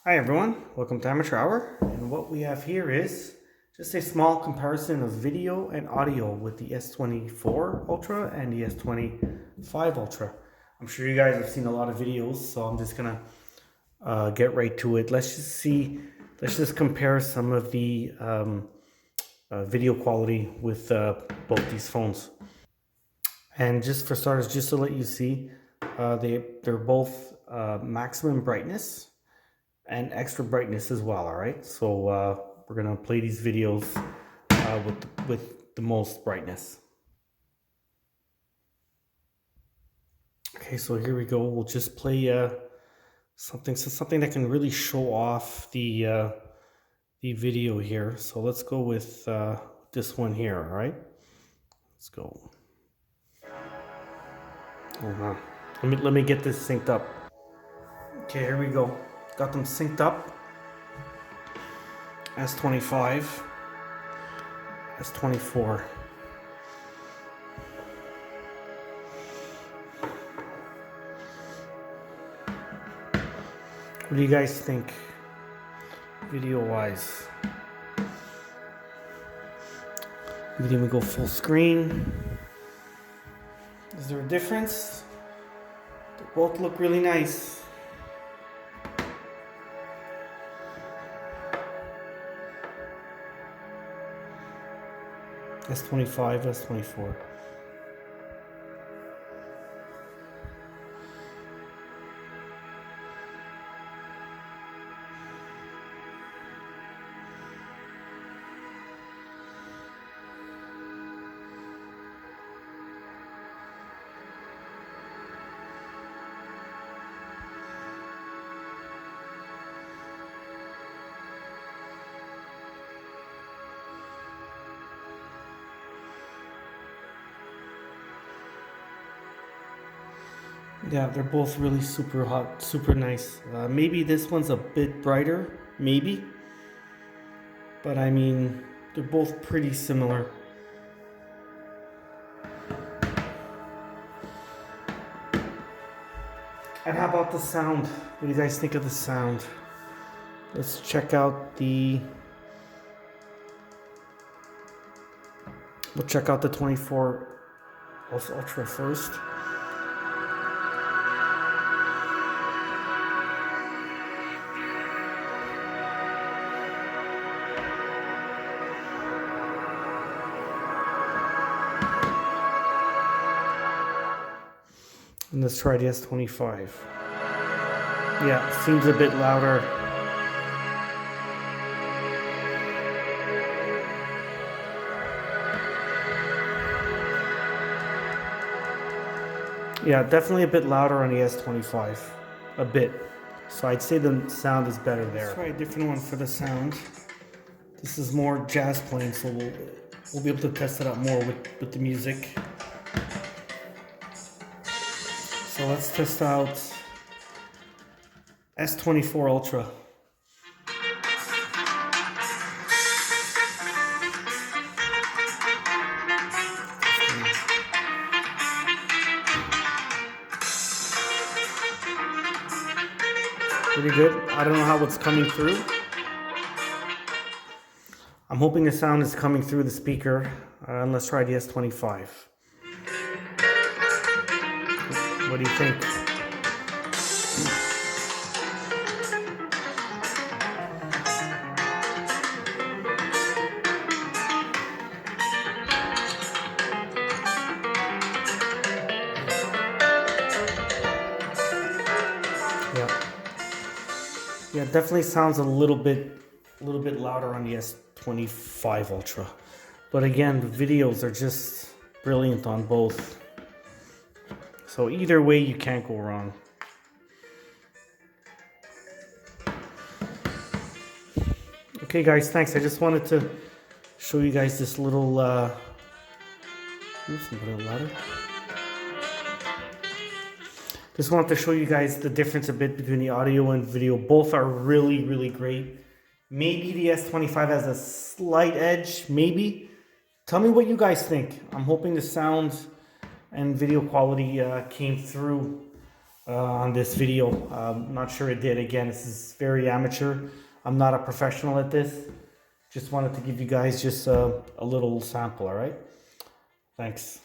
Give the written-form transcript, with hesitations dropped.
Hi everyone, welcome to Amateur Hour, and what we have here is just a small comparison of video and audio with the S24 Ultra and the S25 Ultra. I'm sure you guys have seen a lot of videos, so I'm just gonna get right to it. Let's just compare some of the video quality with both these phones. And just for starters, just to let you see, they're both maximum brightness and extra brightness as well. All right, so we're gonna play these videos with the most brightness. Okay, so here we go. We'll just play something that can really show off the video here. So let's go with this one here. All right, let's go. Hold on. Let me get this synced up. Okay, here we go. Got them synced up. S25, S24. What do you guys think, video-wise? We can even go full screen. Is there a difference? They both look really nice. S25, S24. Yeah, they're both really super hot, super nice. Maybe this one's a bit brighter, maybe. But I mean, they're both pretty similar. And how about the sound? What do you guys think of the sound? Let's check out we'll check out the 24 Ultra first. And let's try the S25. Yeah, seems a bit louder. Yeah, definitely a bit louder on the S25. A bit. So I'd say the sound is better there. Let's try a different one for the sound. This is more jazz playing, so we'll be able to test it out more with the music. So let's test out S24 Ultra. Pretty good. I don't know how it's coming through. I'm hoping the sound is coming through the speaker. And let's try the S25. What do you think? Yeah, it definitely sounds a little bit louder on the S25 Ultra. But again, the videos are just brilliant on both. So either way, you can't go wrong. Okay guys, thanks. I just wanted to show you guys this little, oops, a little louder. Just wanted to show you guys the difference a bit between the audio and video. Both are really, really great. Maybe the S25 has a slight edge, maybe. Tell me what you guys think. I'm hoping the sound and video quality came through on this video. Not sure it did. Again, this is very amateur. I'm not a professional at this. Just wanted to give you guys just a little sample, all right? Thanks.